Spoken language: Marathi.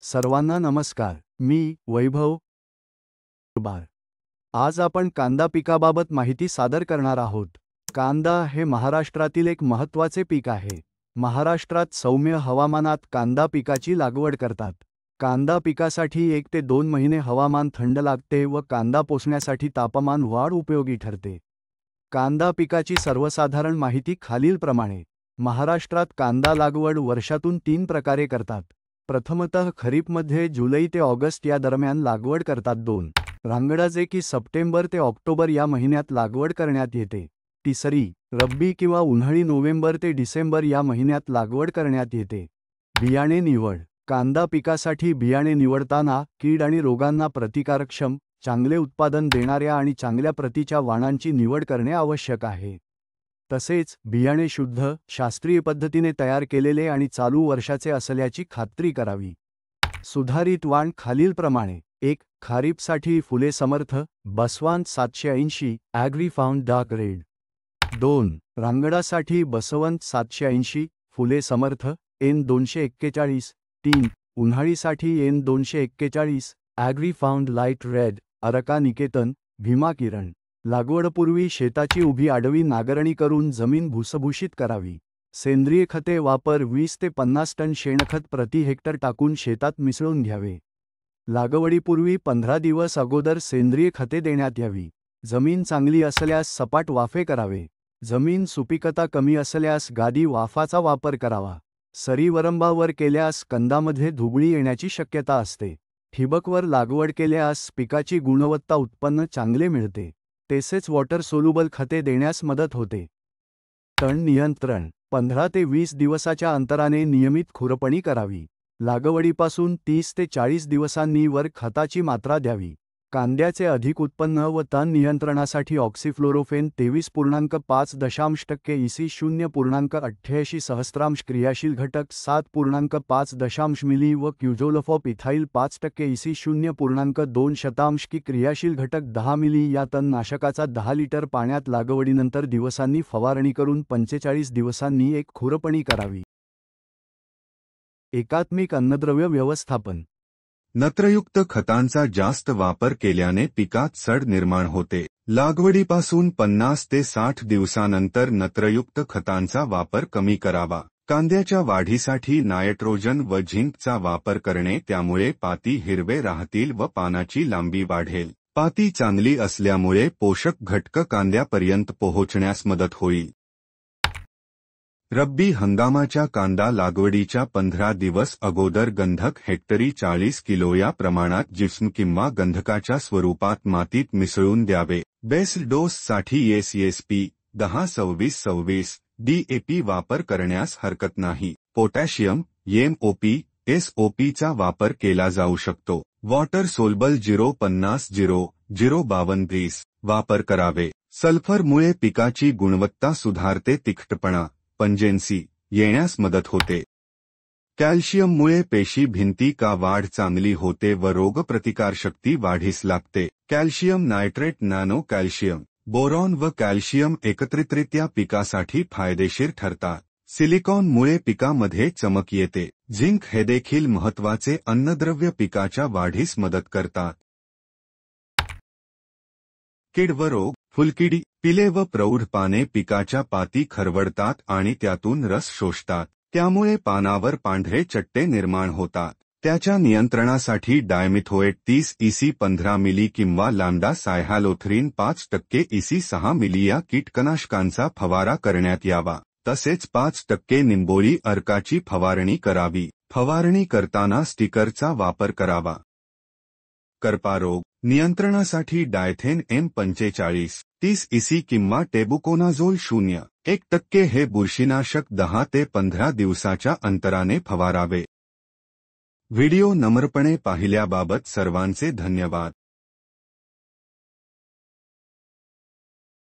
सर्वांना नमस्कार. मी वैभव बार. आज आपण कांदा पिकाबाबत माहिती सादर करणार आहोत. कांदा हे महाराष्ट्रातील एक महत्त्वाचे पीक आहे. महाराष्ट्रात सौम्य हवामानात कांदा पिकाची लागवड करतात. कांदा पिकासाठी 1 ते 2 महिने हवामान थंड लागते व कांदा पोसण्यासाठी तापमान वाढ उपयोगी ठरते. कांदा पिकाची सर्वसाधारण माहिती खालीलप्रमाणे. महाराष्ट्रात कांदा लागवड वर्षातून 3 प्रकारे करतात. प्रथमतः खरीपमध्ये जुलै ते ऑगस्ट या दरम्यान लागवड करतात. 2. रांगडा जे की सप्टेंबर ते ऑक्टोबर या महिन्यात लागवड करण्यात येते. तिसरी रब्बी किंवा उन्हाळी नोव्हेंबर ते डिसेंबर या महिन्यात लागवड करण्यात येते. बियाणे निवड. कांदा पिकासाठी बियाणे निवडताना कीड आणि रोगांना प्रतिकारक्षम, चांगले उत्पादन देणाऱ्या आणि चांगल्या प्रतीच्या वाणांची निवड करणे आवश्यक आहे. तसेच बियाणे शुद्ध, शास्त्रीय पद्धतीने तयार केलेले आणि चालू वर्षाचे असल्याची खात्री करावी. सुधारित वाण खालीलप्रमाणे. 1. खरीपसाठी Phule Samarth, Baswant 780, Agrifound dark red. 2. रांगडासाठी बसवंत 780, फुले समर्थ, एन 241. 3. उन्हाळीसाठी N 241, Agrifound light red, Arka Niketan, Bhima Kiran. लागवडपूर्वी शेताची उभी आडवी नांगरणी करून जमीन भुसभुशीत करावी. सेंद्रिय खते वापर. 20 ते 50 टन शेणखत प्रति हेक्टर टाकून शेतात मिसळून घ्यावे. लागवडीपूर्वी 15 दिवस अगोदर सेंद्रिय खते देण्यात यावी. जमीन चांगली असल्यास सपाट वाफे करावे. जमीन सुपीकता कमी असल्यास गादी वाफाचा वापर करावा. सरी वरंबावर केल्यास कंदामध्ये धुबळी येण्याची शक्यता असते. ठिबकवर लागवड केल्यास पिकाची गुणवत्ता उत्पन्न चांगले मिळते. तसेच वॉटर सोल्युबल खते देण्यास मदत होते. तण नियंत्रण. 15 ते 20 दिवसाच्या अंतराने नियमित खुरपणी करावी. लागवडीपासून 30 ते 40 दिवसांनी वर खताची मात्रा द्यावी. कांद्याचे अधिक उत्पन्न व तण नियंत्रणासाठी ऑक्सिफ्लोरोफेन 23.5% EC 0.88 सहस्रांश क्रियाशील घटक 7.5 मिली व क्युझोलोफॉप इथाईल 5% EC 0.2 की क्रियाशील घटक 10 मिली या तणनाशकाचा 10 लिटर पाण्यात लागवडीनंतर दिवसांनी फवारणी करून 45 दिवसांनी एक खुरपणी करावी. एकात्मिक अन्नद्रव्य व्यवस्थापन. नत्रयुक्त खतांचा जास्त वापर केल्याने पिकात सड निर्माण होते. लागवडीपासून 50 ते 60 दिवसानंतर नत्रयुक्त खतांचा वापर कमी करावा. कांद्याच्या वाढीसाठी नायट्रोजन व झिंकचा वापर करणे, त्यामुळे पाती हिरवे राहतील व पानाची लांबी वाढेल. पाती चांगली असल्यामुळे पोषक घटक कांद्यापर्यंत पोहोचण्यास मदत होईल. रब्बी हंगामाच्या कांदा लागवडीच्या 15 दिवस अगोदर गंधक हेक्टरी 40 किलो या प्रमाणात जिप्सम किंवा गंधकाच्या स्वरूपात मातीत मिसळून द्यावे. बेसल डोससाठी SSP 10-26-26 DAP वापर करण्यास हरकत नाही. पोटॅशियम MOP SOPचा वापर केला जाऊ शकतो. वॉटर सोल्युबल 050-0-052 वापर करावे. सल्फरमुळे पिकाची गुणवत्ता सुधारते. तिखटपणा पंजेन्सी येण्यास मदत होते. कॅल्शियममुळे पेशी भिंती का वाढ चांगली होते व रोगप्रतिकारशक्ती वाढीस लागते. Calcium nitrate nano calcium, boron व कॅल्शियम एकत्रितरित्या पिकासाठी फायदेशीर ठरतात. सिलिकॉनमुळे पिकामध्ये चमक येते. झिंक हे देखील महत्त्वाचे अन्नद्रव्य पिकाच्या वाढीस मदत करतात. कीड व रोग. फुलकिडी, पिले व प्रौढ पाने पिकाच्या पाती खरवडतात आणि त्यातून रस शोषतात. त्यामुळे पानावर पांढरे चट्टे निर्माण होतात. त्याच्या नियंत्रणासाठी डायमिथोएट 30 EC 15 मिली किंवा लॅम्डा सायहॅलोथ्रिन 5% EC 6 मिली या कीटकनाशकांचा फवारा करण्यात यावा. तसेच 5% निंबोळी अर्काची फवारणी करावी. फवारणी करताना स्टिकरचा वापर करावा. करपारोग नियंत्रणासाठी डायथेन M45 30 EC किंवा टेबुकोनाझोल 0.1% हे बुरशीनाशक 10 ते 15 दिवसाच्या अंतराने फवारावे. व्हिडिओ नम्रपणे पाहिल्याबाबत सर्वांचे धन्यवाद.